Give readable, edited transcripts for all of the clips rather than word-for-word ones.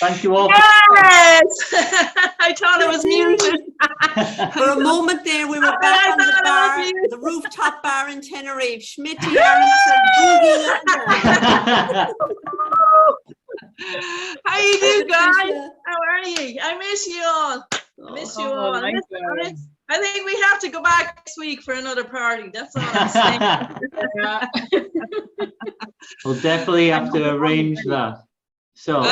Thank you all. Yes! I thought it was muted. For a moment there, we were back on the bar, the rooftop bar in Tenerife. Schmitty, Aronson, Boogie Landau. How you do, guys? How are you? I miss you all. I miss you all. I think we have to go back next week for another party. That's all I'm saying. We'll definitely have to arrange that. So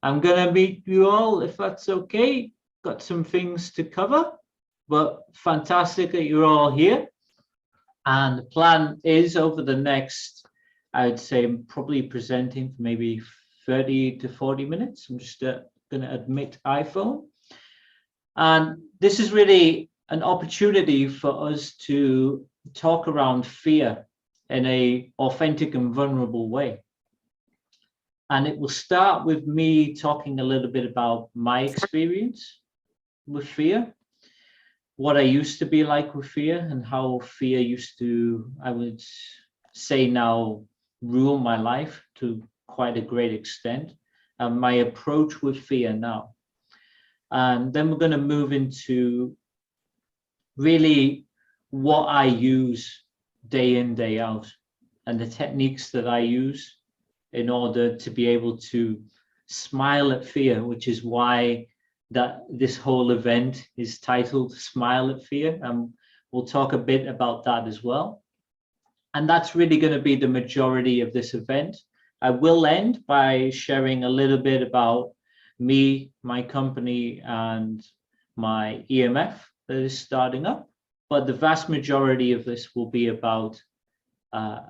I'm gonna meet you all if that's okay. Got some things to cover, but fantastic that you're all here. And the plan is over the next, I would say, probably presenting for maybe 30 to 40 minutes. I'm just gonna admit iPhone. And this is really an opportunity for us to talk around fear in an authentic and vulnerable way. And it will start with me talking a little bit about my experience with fear, what I used to be like with fear, and how fear used to, I would say now, rule my life to quite a great extent, and my approach with fear now. And then we're going to move into really what I use day in, day out, and the techniques that I use in order to be able to smile at fear, which is why this whole event is titled Smile at Fear. And we'll talk a bit about that as well. And that's really going to be the majority of this event. I will end by sharing a little bit about me, my company, and my EMF that is starting up. But the vast majority of this will be about a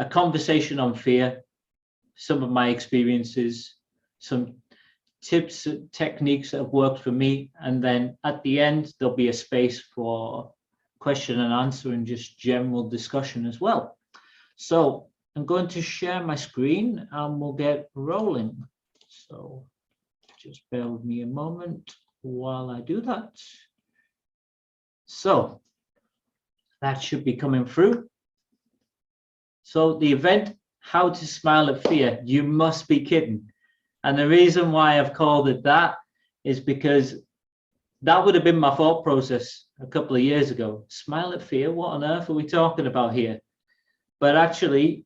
conversation on fear, some of my experiences, some tips and techniques that have worked for me. And then at the end, there'll be a space for question and answer and just general discussion as well. So I'm going to share my screen and we'll get rolling. So just bear with me a moment while I do that. So that should be coming through. So the event, How to Smile at Fear, you must be kidding. And the reason why I've called it that is because that would have been my thought process a couple of years ago. Smile at fear, what on earth are we talking about here? But actually,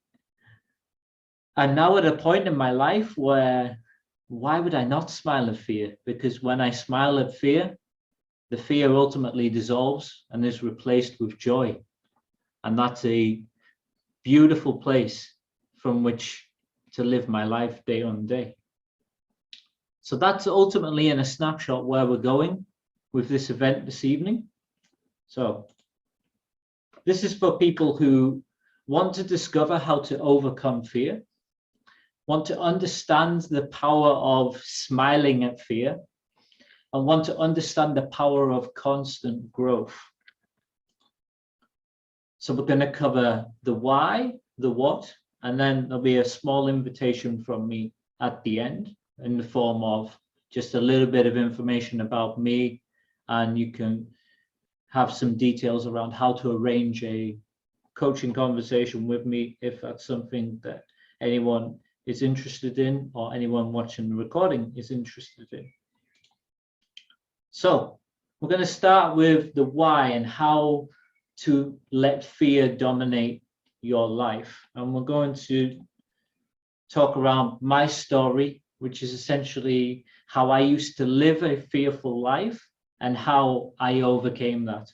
I'm now at a point in my life where, why would I not smile at fear? Because when I smile at fear, the fear ultimately dissolves and is replaced with joy. And that's a beautiful place from which to live my life day on day. So that's ultimately in a snapshot where we're going with this event this evening. So this is for people who want to discover how to overcome fear, want to understand the power of smiling at fear, and want to understand the power of constant growth. So we're going to cover the why, the what, and then there'll be a small invitation from me at the end in the form of just a little bit of information about me, and you can have some details around how to arrange a coaching conversation with me if that's something that anyone is interested in or anyone watching the recording is interested in. So we're going to start with the why and how to let fear dominate your life. And we're going to talk around my story, which is essentially how I used to live a fearful life and how I overcame that.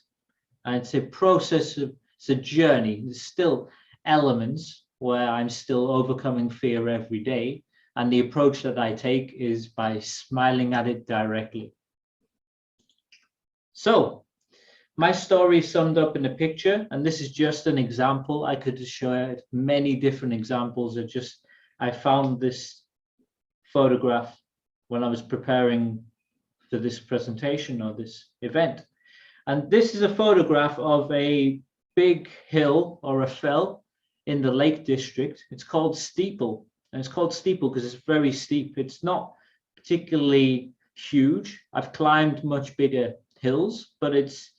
And it's a process of, it's a journey. There's still elements where I'm still overcoming fear every day. And the approach that I take is by smiling at it directly. So my story summed up in a picture, and this is just an example. I could share many different examples. I found this photograph when I was preparing for this presentation or this event. And this is a photograph of a big hill or a fell in the Lake District. It's called Steeple, and it's called Steeple because it's very steep. It's not particularly huge. I've climbed much bigger hills, but it's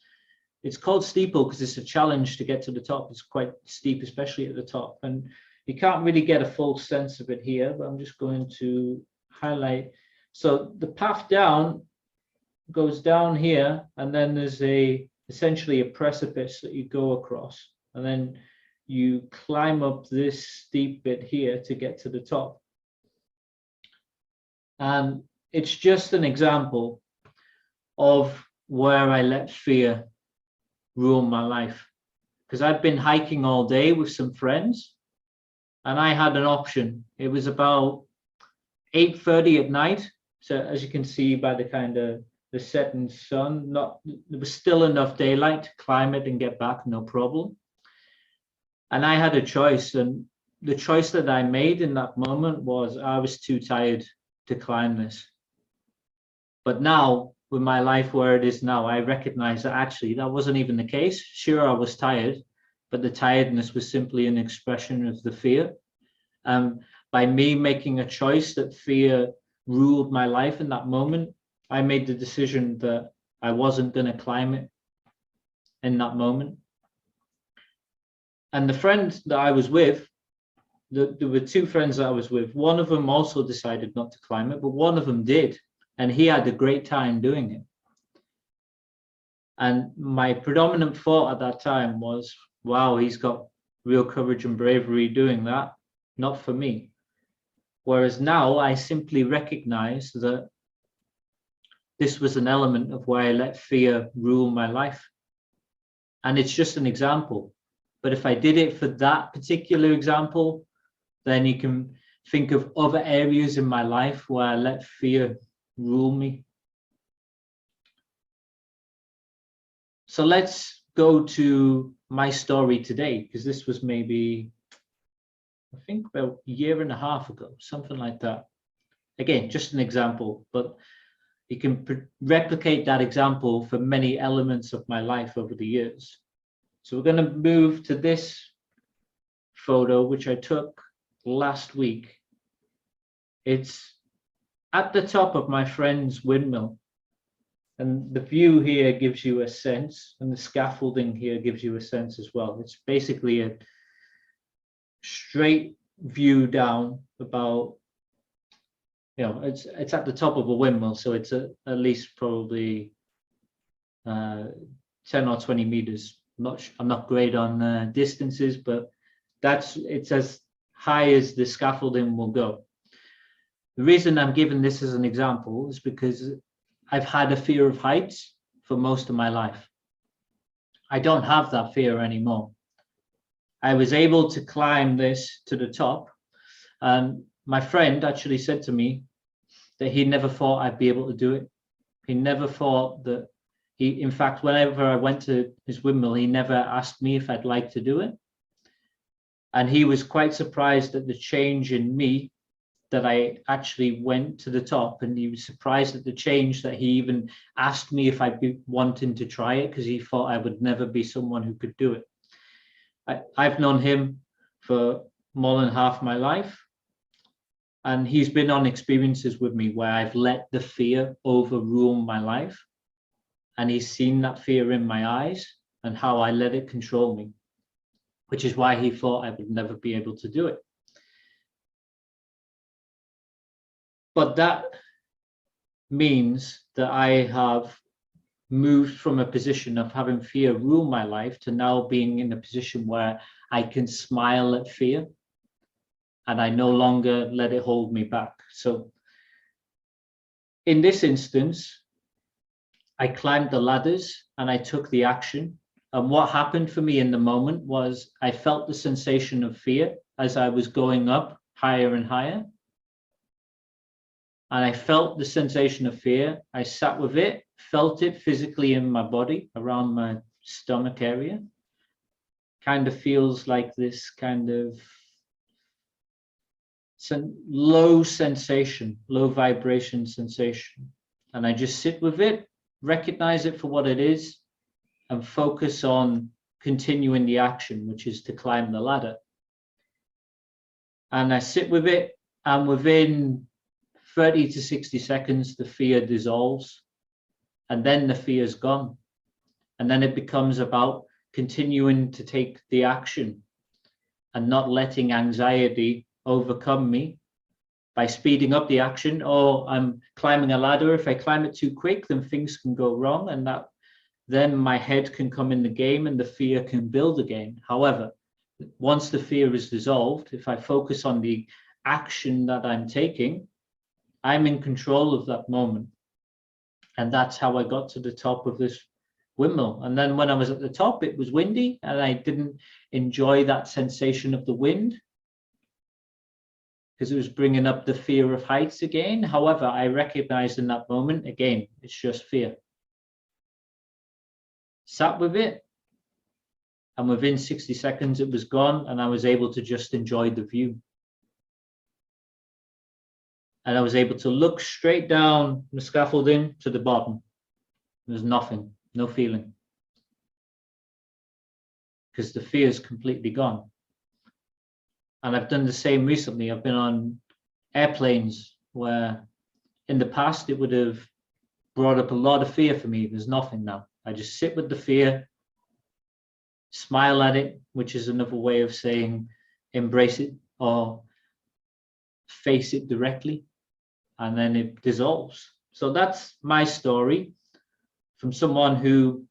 called Steeple because it's a challenge to get to the top. It's quite steep, especially at the top, and you can't really get a full sense of it here, but I'm just going to highlight. So the path down goes down here, and then there's essentially a precipice that you go across, and then you climb up this steep bit here to get to the top. And it's just an example of where I let fear rule my life. Because I've been hiking all day with some friends, and I had an option. It was about 8:30 at night. So as you can see by the kind of the setting sun, there was still enough daylight to climb it and get back, no problem. And I had a choice, and the choice that I made in that moment was I was too tired to climb this. But now, with my life where it is now, I recognize that actually that wasn't even the case. Sure, I was tired, but the tiredness was simply an expression of the fear. By me making a choice that fear ruled my life in that moment, I made the decision that I wasn't going to climb it in that moment. And the friend that I was with, there were two friends that I was with. One of them also decided not to climb it, but one of them did. And he had a great time doing it. And my predominant thought at that time was, wow, he's got real courage and bravery doing that. Not for me. Whereas now I simply recognize that this was an element of where I let fear rule my life. And it's just an example. But if I did it for that particular example, then you can think of other areas in my life where I let fear rule me. So let's go to my story today, because this was maybe, I think about a year and a half ago, something like that. Again, just an example, but you can replicate that example for many elements of my life over the years. So we're going to move to this photo, which I took last week. It's at the top of my friend's windmill. And the view here gives you a sense, and the scaffolding here gives you a sense as well. It's basically a straight view down about, it's at the top of a windmill, so it's at least probably 10 or 20 meters. I'm not great on distances, but it's as high as the scaffolding will go. The reason I'm giving this as an example is because I've had a fear of heights for most of my life. I don't have that fear anymore. I was able to climb this to the top, and my friend actually said to me that he never thought I'd be able to do it. He never thought that in fact, whenever I went to his windmill, he never asked me if I'd like to do it. And he was quite surprised at the change in me, that I actually went to the top, and he was surprised at the change that he even asked me if I'd be wanting to try it, because he thought I would never be someone who could do it. I've known him for more than half my life, and he's been on experiences with me where I've let the fear overrule my life, and he's seen that fear in my eyes and how I let it control me, which is why he thought I would never be able to do it. But that means that I have moved from a position of having fear rule my life to now being in a position where I can smile at fear, and I no longer let it hold me back. So in this instance, I climbed the ladders and I took the action. And what happened for me in the moment was I felt the sensation of fear as I was going up higher and higher. And I felt the sensation of fear. I sat with it, felt it physically in my body, around my stomach area. Kind of feels like this kind of low sensation, low vibration sensation. And I just sit with it, recognize it for what it is, and focus on continuing the action, which is to climb the ladder. And I sit with it, and within 30 to 60 seconds, the fear dissolves, and then the fear is gone. And then it becomes about continuing to take the action and not letting anxiety overcome me, by speeding up the action, or I'm climbing a ladder. If I climb it too quick, then things can go wrong, and then my head can come in the game and the fear can build again. However, once the fear is dissolved, if I focus on the action that I'm taking, I'm in control of that moment. And that's how I got to the top of this windmill. And then when I was at the top, it was windy and I didn't enjoy that sensation of the wind because it was bringing up the fear of heights again. However, I recognized in that moment, again, it's just fear. Sat with it, and within 60 seconds it was gone, and I was able to just enjoy the view. And I was able to look straight down the scaffolding to the bottom. There's nothing, no feeling, because the fear is completely gone. And I've done the same recently. I've been on airplanes where in the past it would have brought up a lot of fear for me. There's nothing now. I just sit with the fear, smile at it, which is another way of saying embrace it or face it directly, and then it dissolves. So that's my story from someone who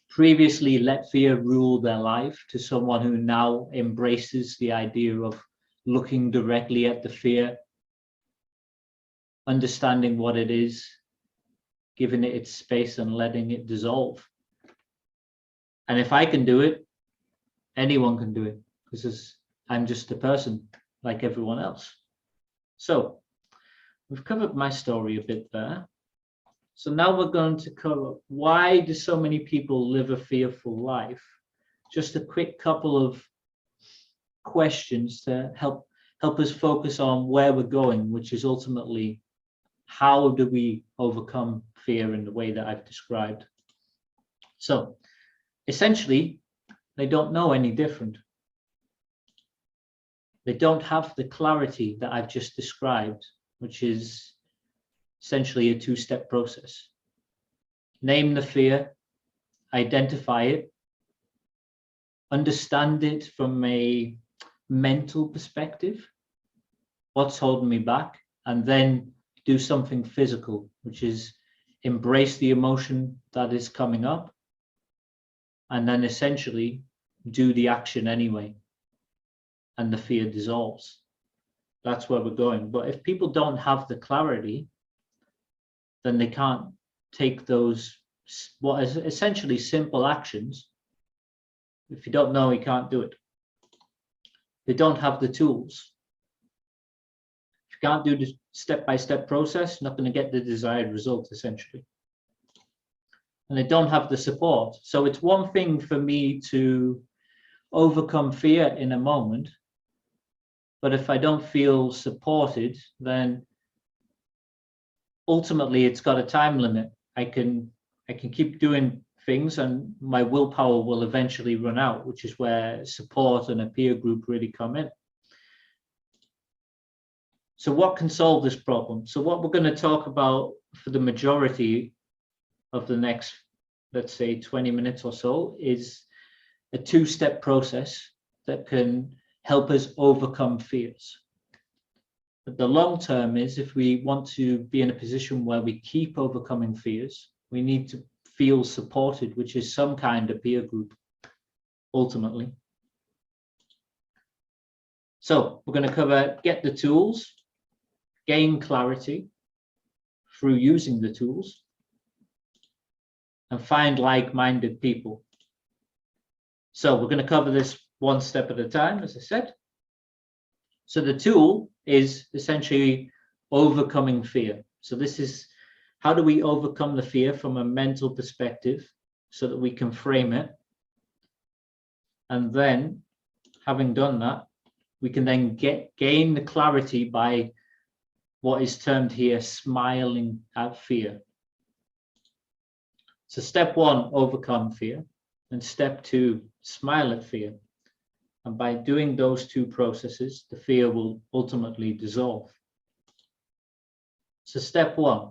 previously let fear rule their life to someone who now embraces the idea of looking directly at the fear, understanding what it is, giving it its space and letting it dissolve. And if I can do it, anyone can do it, because I'm just a person like everyone else. So we've covered my story a bit there. So now we're going to cover, why do so many people live a fearful life? Just a quick couple of questions to help us focus on where we're going, which is ultimately, how do we overcome fear in the way that I've described? So essentially, they don't know any different. They don't have the clarity that I've just described, which is essentially a two-step process. Name the fear, identify it, understand it from a mental perspective, what's holding me back, and then do something physical, which is embrace the emotion that is coming up, and then essentially do the action anyway, and the fear dissolves. That's where we're going. But if people don't have the clarity, then they can't take those, what is essentially simple actions. If you don't know, you can't do it. They don't have the tools. If you can't do the step-by-step process, you're not going to get the desired result, essentially. And they don't have the support. So it's one thing for me to overcome fear in a moment, but if I don't feel supported, then ultimately it's got a time limit. I can keep doing things and my willpower will eventually run out, which is where support and a peer group really come in. So what can solve this problem? So what we're going to talk about for the majority of the next, let's say 20 minutes or so, is a two-step process that can help us overcome fears. But the long term is, if we want to be in a position where we keep overcoming fears, we need to feel supported, which is some kind of peer group, ultimately. So we're going to cover get the tools, gain clarity through using the tools, and find like-minded people. So we're going to cover this one step at a time, as I said. So the tool is essentially overcoming fear. So this is, how do we overcome the fear from a mental perspective so that we can frame it? And then, having done that, we can then gain the clarity by what is termed here smiling at fear. So step one, overcome fear. And step two, smile at fear. And by doing those two processes, the fear will ultimately dissolve. So step one,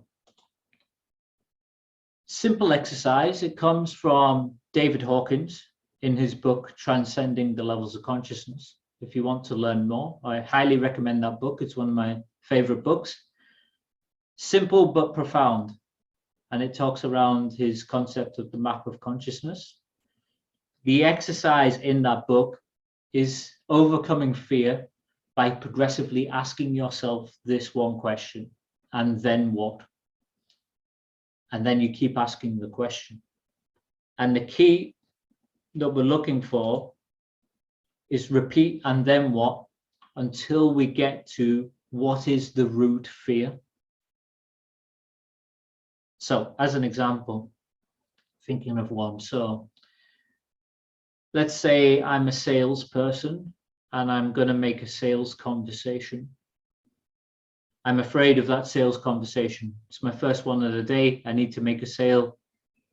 simple exercise. It comes from David Hawkins in his book, Transcending the Levels of Consciousness. If you want to learn more, I highly recommend that book. It's one of my favorite books. Simple but profound. And it talks around his concept of the map of consciousness. The exercise in that book is overcoming fear by progressively asking yourself this one question, and then what? And then you keep asking the question. And the key that we're looking for is repeat and then what, until we get to what is the root fear. So as an example, thinking of one, so let's say I'm a salesperson and I'm going to make a sales conversation. I'm afraid of that sales conversation. It's my first one of the day. I need to make a sale.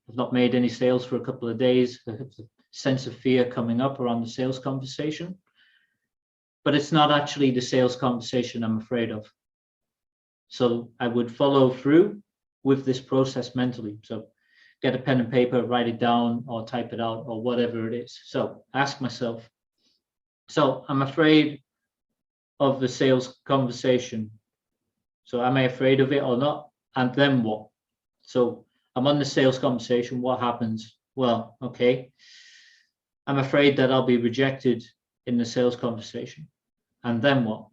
I've not made any sales for a couple of days. I have a sense of fear coming up around the sales conversation. But it's not actually the sales conversation I'm afraid of. So I would follow through with this process mentally. So get a pen and paper, write it down or type it out or whatever it is. So ask myself, so I'm afraid of the sales conversation. So am I afraid of it or not? And then what? So I'm on the sales conversation. What happens? Well, okay. I'm afraid that I'll be rejected in the sales conversation. And then what?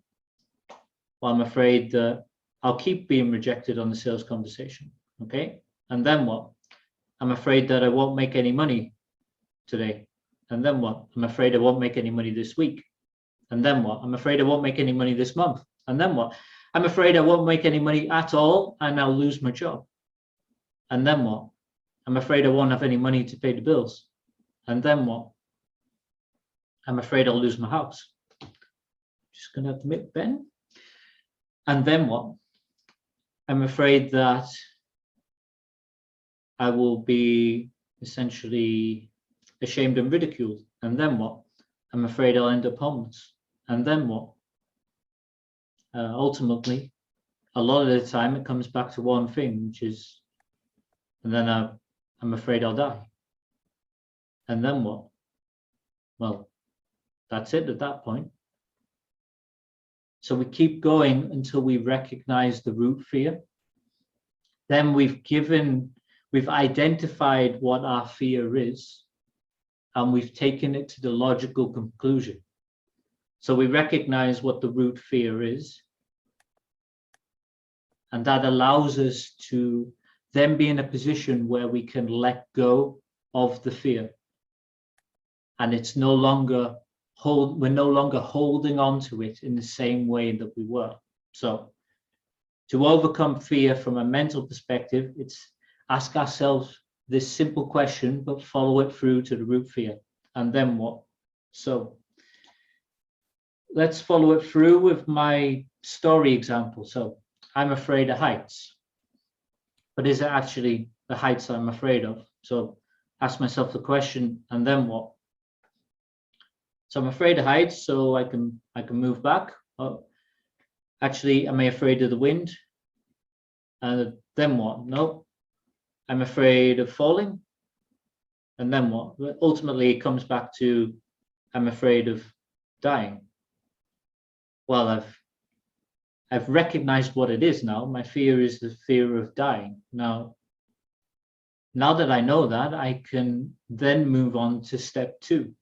Well, I'm afraid that I'll keep being rejected on the sales conversation. Okay. And then what? I'm afraid that I won't make any money today. And then what? I'm afraid I won't make any money this week. And then what? I'm afraid I won't make any money this month. And then what? I'm afraid I won't make any money at all and I'll lose my job. And then what? I'm afraid I won't have any money to pay the bills. And then what? I'm afraid I'll lose my house. Just gonna have to make Ben. And then what? I'm afraid that I will be essentially ashamed and ridiculed. And then what? I'm afraid I'll end up homeless. And then what? Ultimately, a lot of the time it comes back to one thing, which is, and then I'm afraid I'll die. And then what? Well, that's it at that point. So we keep going until we recognize the root fear. Then we've identified what our fear is, and we've taken it to the logical conclusion. So we recognize what the root fear is, and that allows us to then be in a position where we can let go of the fear. And it's no longer we're no longer holding on to it in the same way that we were. So to overcome fear from a mental perspective, it's ask ourselves this simple question, but follow it through to the root fear. And then what? So let's follow it through with my story example. So I'm afraid of heights, but is it actually the heights I'm afraid of? So ask myself the question, and then what? So I'm afraid of heights, so I can move back. Oh, actually, am I afraid of the wind? And then what? No, I'm afraid of falling. And then what? Ultimately, it comes back to I'm afraid of dying. Well, I've recognized what it is now. My fear is the fear of dying. Now that I know that, I can then move on to step 2,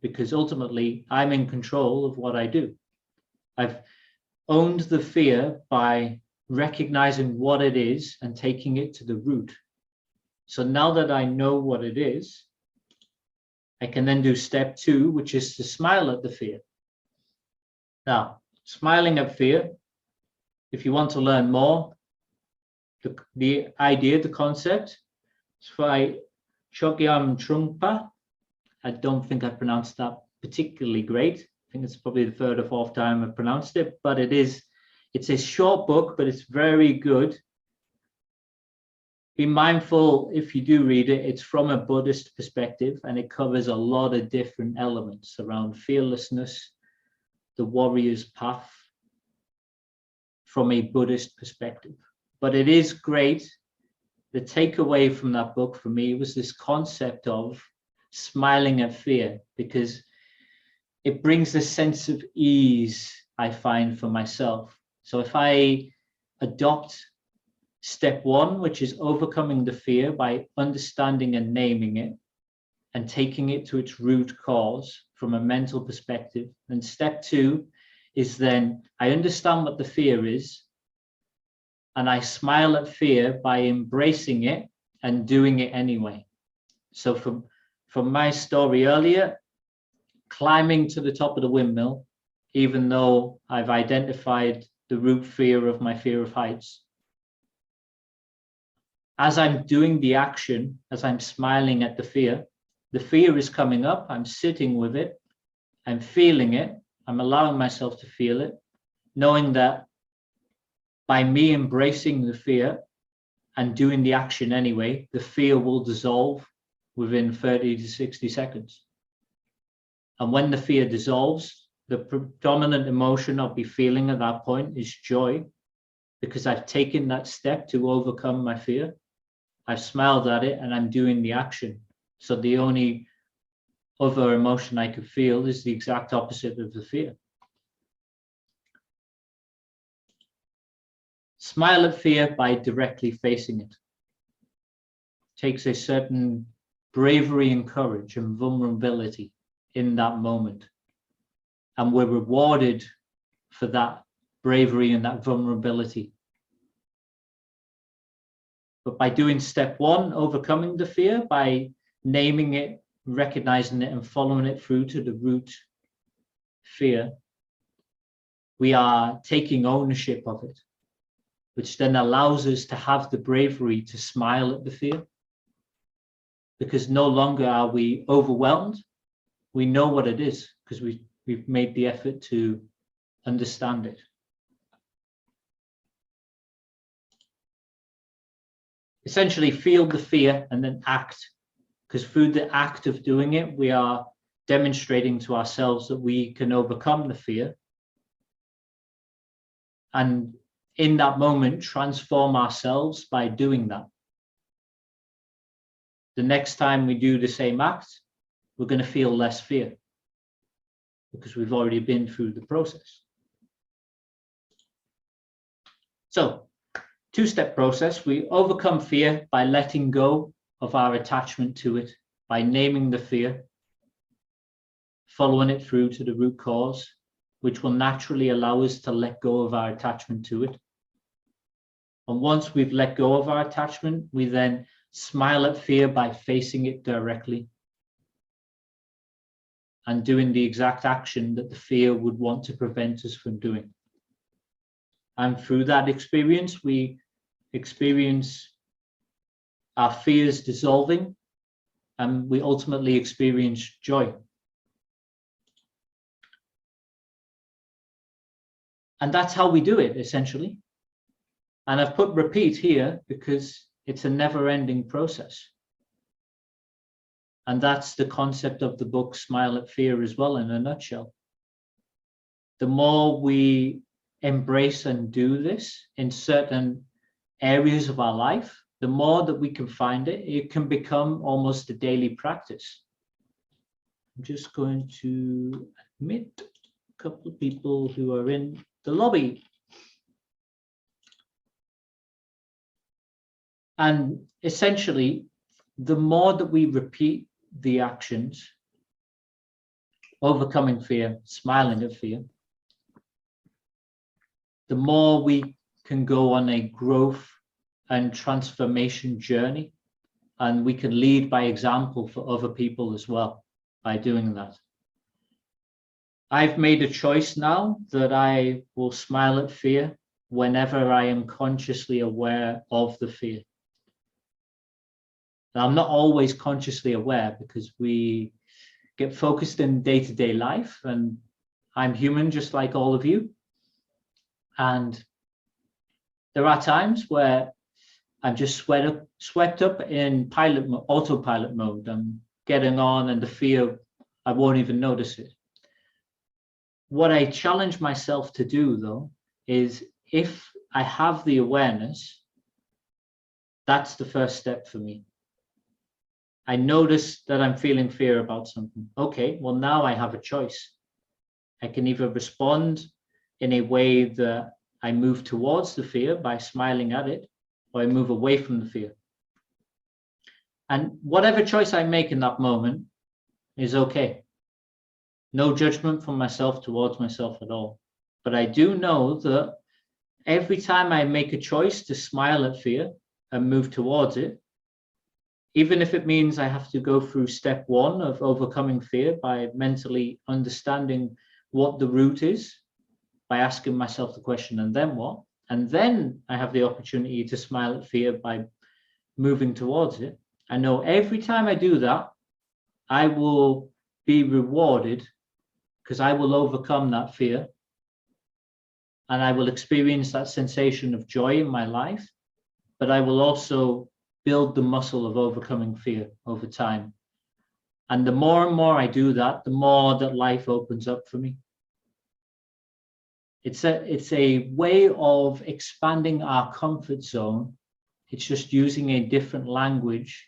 because ultimately I'm in control of what I do. I've owned the fear by recognizing what it is and taking it to the root. So now that I know what it is, I can then do step 2, which is to smile at the fear. Now, smiling at fear, if you want to learn more, the idea, the concept, it's by Chogyam Trungpa. I don't think I pronounced that particularly great. I think it's probably the 3rd or 4th time I've pronounced it, but it's a short book, but it's very good. Be mindful if you do read it, it's from a Buddhist perspective, and it covers a lot of different elements around fearlessness, the warrior's path, from a Buddhist perspective. But it is great. The takeaway from that book for me was this concept of smiling at fear, because it brings a sense of ease, I find, for myself. So if I adopt step one, which is overcoming the fear by understanding and naming it and taking it to its root cause from a mental perspective, then step two is then I understand what the fear is, and I smile at fear by embracing it and doing it anyway. So from my story earlier, climbing to the top of the windmill, even though I've identified the root fear of my fear of heights. As I'm doing the action, as I'm smiling at the fear is coming up, I'm sitting with it, I'm feeling it, I'm allowing myself to feel it, knowing that by me embracing the fear and doing the action anyway, the fear will dissolve within 30 to 60 seconds. And when the fear dissolves, the predominant emotion I'll be feeling at that point is joy, because I've taken that step to overcome my fear. I've smiled at it and I'm doing the action. So the only other emotion I could feel is the exact opposite of the fear. Smile at fear by directly facing it. Takes a certain bravery and courage and vulnerability in that moment. And we're rewarded for that bravery and that vulnerability. But by doing step one, overcoming the fear, by naming it, recognizing it, and following it through to the root fear, we are taking ownership of it, which then allows us to have the bravery to smile at the fear, because no longer are we overwhelmed. We know what it is because we've made the effort to understand it. Essentially, feel the fear and then act, because through the act of doing it, we are demonstrating to ourselves that we can overcome the fear. And in that moment, transform ourselves by doing that. The next time we do the same act, we're going to feel less fear because we've already been through the process. So, two-step process. We overcome fear by letting go of our attachment to it, by naming the fear, following it through to the root cause, which will naturally allow us to let go of our attachment to it. And once we've let go of our attachment, we then smile at fear by facing it directly and doing the exact action that the fear would want to prevent us from doing. And through that experience, we experience our fears dissolving, and we ultimately experience joy. And that's how we do it, essentially. And I've put repeat here because it's a never-ending process. And that's the concept of the book Smile at Fear as well, in a nutshell. The more we embrace and do this in certain areas of our life, the more that we can find it, it can become almost a daily practice. I'm just going to admit a couple of people who are in the lobby. And essentially, the more that we repeat the actions, overcoming fear, smiling at fear, the more we can go on a growth and transformation journey, and we can lead by example for other people as well by doing that. I've made a choice now that I will smile at fear whenever I am consciously aware of the fear. Now, I'm not always consciously aware because we get focused in day-to-day life, and I'm human just like all of you. And there are times where I'm just swept up in autopilot mode. I'm getting on, and the fear, I won't even notice it. What I challenge myself to do, though, is if I have the awareness, that's the first step for me. I notice that I'm feeling fear about something. Okay, well, now I have a choice. I can either respond in a way that I move towards the fear by smiling at it, or I move away from the fear. And whatever choice I make in that moment is okay. No judgment from myself towards myself at all. But I do know that every time I make a choice to smile at fear and move towards it, even if it means I have to go through step one of overcoming fear by mentally understanding what the root is, by asking myself the question, and then what? And then I have the opportunity to smile at fear by moving towards it. I know every time I do that, I will be rewarded because I will overcome that fear and I will experience that sensation of joy in my life, but I will also build the muscle of overcoming fear over time. And the more and more I do that, the more that life opens up for me. It's a way of expanding our comfort zone. It's just using a different language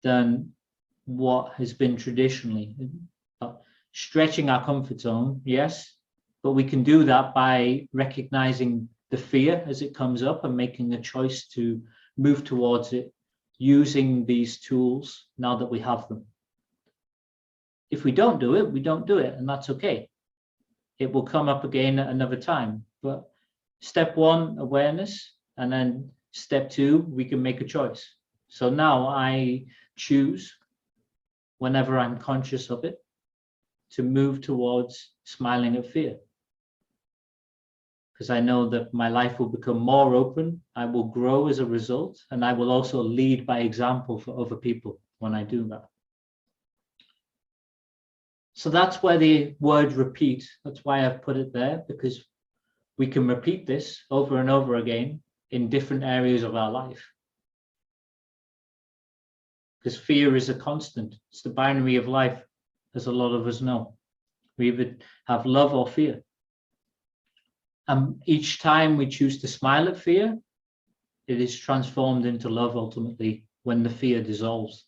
than what has been traditionally. Stretching our comfort zone, yes, but we can do that by recognizing the fear as it comes up and making a choice to move towards it using these tools now that we have them. If we don't do it, we don't do it, and that's okay. It will come up again at another time. But step one, awareness, and then step two, we can make a choice. So now I choose, whenever I'm conscious of it, to move towards smiling at fear. Because I know that my life will become more open, I will grow as a result, and I will also lead by example for other people when I do that. So that's where the word repeat, that's why I've put it there, because we can repeat this over and over again in different areas of our life. Because fear is a constant. It's the binary of life, as a lot of us know. We either have love or fear. And each time we choose to smile at fear, it is transformed into love ultimately when the fear dissolves.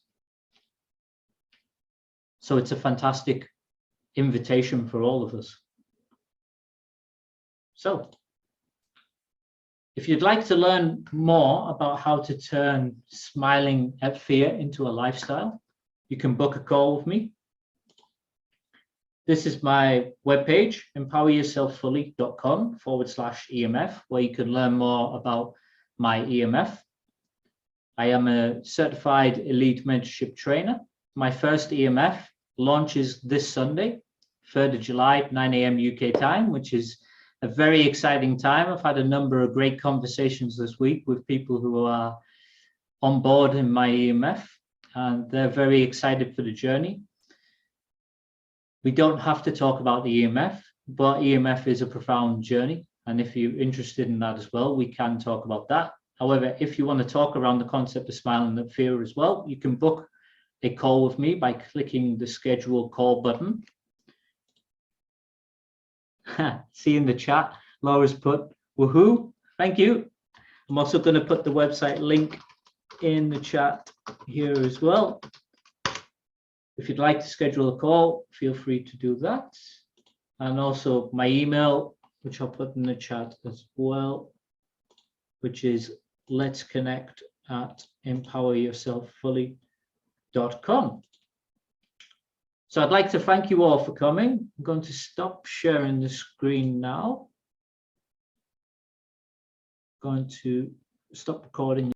So it's a fantastic invitation for all of us. So, if you'd like to learn more about how to turn smiling at fear into a lifestyle, you can book a call with me. This is my webpage, empoweryourselffully.com/EMF, where you can learn more about my EMF. I am a certified elite mentorship trainer. My first EMF launches this Sunday, 3rd of July, 9 a.m. UK time, which is a very exciting time. I've had a number of great conversations this week with people who are on board in my EMF, and they're very excited for the journey. We don't have to talk about the EMF, but EMF is a profound journey. And if you're interested in that as well, we can talk about that. However, if you want to talk around the concept of smiling at fear as well, you can book a call with me by clicking the schedule call button. See in the chat, Laura's put, woohoo, thank you. I'm also going to put the website link in the chat here as well. If you'd like to schedule a call, feel free to do that. And also my email, which I'll put in the chat as well, which is letsconnect@empoweryourselffully.com. So I'd like to thank you all for coming. I'm going to stop sharing the screen now. Going to stop recording.